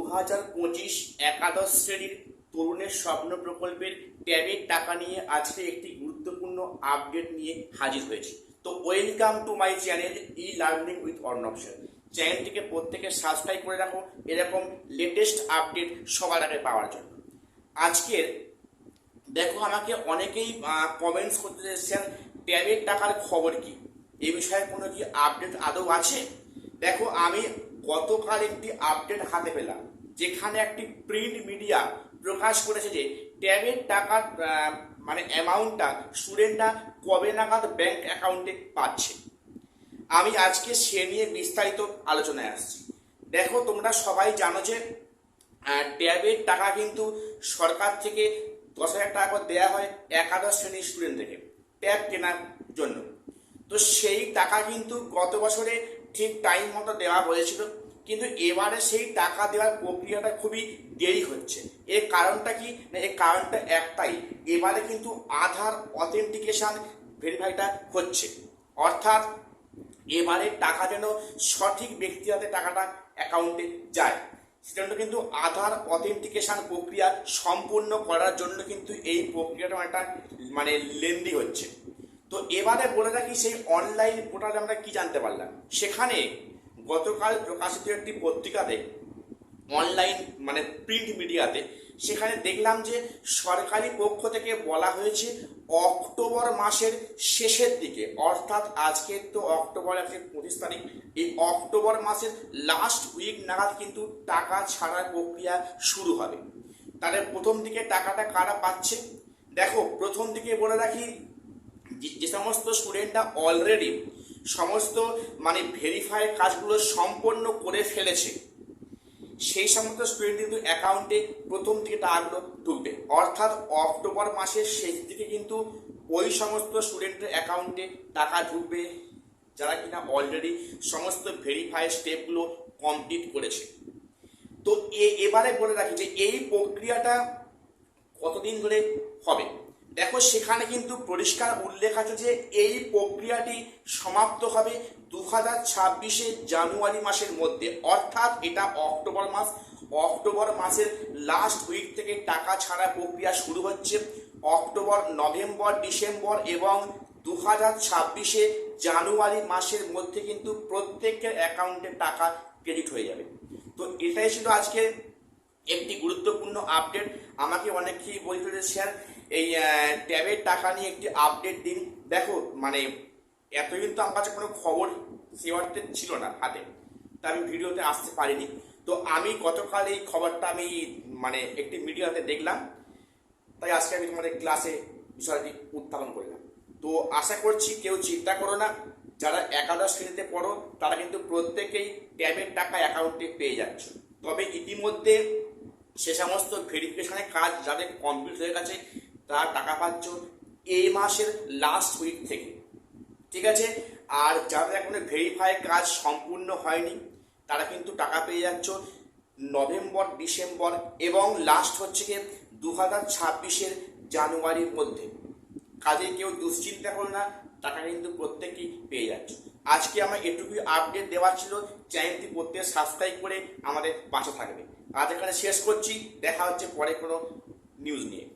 2025 একাদশ শ্রেণীর তরুণের স্বপ্ন প্রকল্পের ট্যাবের টাকা নিয়ে আজকে একটি গুরুত্বপূর্ণ আপডেট নিয়ে হাজির হয়েছি। তো welcome to my channel e learning with Arnab sir. চ্যানেলটিকে প্রত্যেকে সাবস্ক্রাইব করে রাখো এরকম লেটেস্ট আপডেট সবার আগে পাওয়ার জন্য। আজকের দেখো, আমাকে অনেকেই কমেন্টস করতে চাইছেন ট্যাবের টাকার খবর কি, এই বিষয়ে কোনো কি আপডেট আদৌ আছে। দেখো, আমি গতকাল একটি আপডেট হাতে পেলাম, যেখানে একটি প্রিন্ট মিডিয়া প্রকাশ করেছে যে ট্যাবের টাকার মানে অ্যামাউন্টটা স্টুডেন্টরা কবে নাগাদ ব্যাংক অ্যাকাউন্টে পাচ্ছে। আমি আজকে সে নিয়ে বিস্তারিত আলোচনায় আসছি। দেখো, তোমরা সবাই জানো যে ট্যাবের টাকা কিন্তু সরকার থেকে 10,000 টাকা করে দেওয়া হয় একাদশ শ্রেণীর স্টুডেন্টদেরকে ট্যাব কেনার জন্য। তো সেই টাকা কিন্তু গত বছরে ঠিক টাইম মতো দেওয়া হয়েছিল, কিন্তু এবারে সেই টাকা দেওয়ার প্রক্রিয়াটা খুবই দেরি হচ্ছে। এর কারণটা কি না, এর কারণটা একটাই, এবারে কিন্তু আধার অথেন্টিকেশন ভেরিফাইটা হচ্ছে, অর্থাৎ এবারে টাকা যেন সঠিক ব্যক্তির হাতে টাকাটা অ্যাকাউন্টে যায়, সেজন্য কিন্তু আধার অথেন্টিকেশন প্রক্রিয়া সম্পূর্ণ করার জন্য কিন্তু এই প্রক্রিয়াটা একটা মানে লেন্দি হচ্ছে। তো এবারে বলে রাখি, সেই অনলাইন পোর্টালে আমরা কি জানতে পারলাম, সেখানে গতকাল প্রকাশিত একটি পত্রিকাতে অনলাইন মানে প্রিন্ট মিডিয়াতে সেখানে দেখলাম যে সরকারি পক্ষ থেকে বলা হয়েছে অক্টোবর মাসের শেষের দিকে, অর্থাৎ আজকে তো অক্টোবর 25 তারিখ, এই অক্টোবর মাসের লাস্ট উইক নাগাদ কিন্তু টাকা ছাড়ার প্রক্রিয়া শুরু হবে। তাহলে প্রথম দিকে টাকাটা কারা পাচ্ছে? দেখো, প্রথম দিকে বলে রাখি, যে সমস্ত স্টুডেন্টরা অলরেডি সমস্ত মানে ভেরিফাই কাজগুলো সম্পন্ন করে ফেলেছে, সেই সমস্ত স্টুডেন্ট কিন্তু অ্যাকাউন্টে প্রথম দিকে টাকাগুলো ঢুকবে, অর্থাৎ অক্টোবর মাসের শেষ দিকে কিন্তু ওই সমস্ত স্টুডেন্টের অ্যাকাউন্টে টাকা ঢুকবে যারা কিনা অলরেডি সমস্ত ভেরিফাই স্টেপগুলো কমপ্লিট করেছে। তো এবারে বলে রাখি যে এই প্রক্রিয়াটা কতদিন ধরে হবে। দেখো, সেখানে কিন্তু পরিষ্কার উল্লেখ আছে যে এই প্রক্রিয়াটি সমাপ্ত হবে 2026 জানুয়ারি মাসের মধ্যে, অর্থাৎ এটা অক্টোবর মাসের লাস্ট উইক থেকে টাকা ছাড়া প্রক্রিয়া শুরু হচ্ছে। অক্টোবর, নভেম্বর, ডিসেম্বর এবং 2026 জানুয়ারি মাসের মধ্যে কিন্তু প্রত্যেকের অ্যাকাউন্টে টাকা ক্রেডিট হয়ে যাবে। তো এটাই ছিল আজকে একটি গুরুত্বপূর্ণ আপডেট। আমাকে অনেকেই বলছিল যে স্যার এই ট্যাবের টাকা নিয়ে একটি আপডেট দিন। দেখো, মানে এত কিন্তু আমার কাছে কোনো খবর সে অর্থে ছিল না হাতে, তা আমি ভিডিওতে আসতে পারিনি। তো আমি গতকাল এই খবরটা আমি মানে একটি মিডিয়াতে দেখলাম, তাই আজকে আমি তোমাদের ক্লাসে বিষয়টি উত্থাপন করলাম। তো আশা করছি কেউ চিন্তা করো না, যারা একাদশ শ্রেণীতে পড়ো তারা কিন্তু প্রত্যেকেই ট্যাবের টাকা অ্যাকাউন্টে পেয়ে যাচ্ছ। তবে ইতিমধ্যে সে সমস্ত ভেরিফিকেশনের কাজ যাদের কমপ্লিট হয়ে গেছে তারা টাকা পাচ্ছ এই মাসের লাস্ট উইক থেকে, ঠিক আছে। আর যাদের এখনো ভেরিফাই কাজ সম্পূর্ণ হয়নি তারা কিন্তু টাকা পেয়ে যাচ্ছ নভেম্বর, ডিসেম্বর এবং লাস্ট হচ্ছে গিয়ে 2026 জানুয়ারির মধ্যে। কাজে কেউ দুশ্চিন্তা করো না, টাকা কিন্তু প্রত্যেকেই পেয়ে যাচ্ছ। আজকে আমার এটুকুই আপডেট দেওয়ার ছিল। চ্যানেলটি প্রত্যেকে সাবস্ক্রাইব করে আমাদের পাশে থাকবে। আজ এখানে শেষ করছি, দেখা হচ্ছে পরে কোনো নিউজ নিয়ে।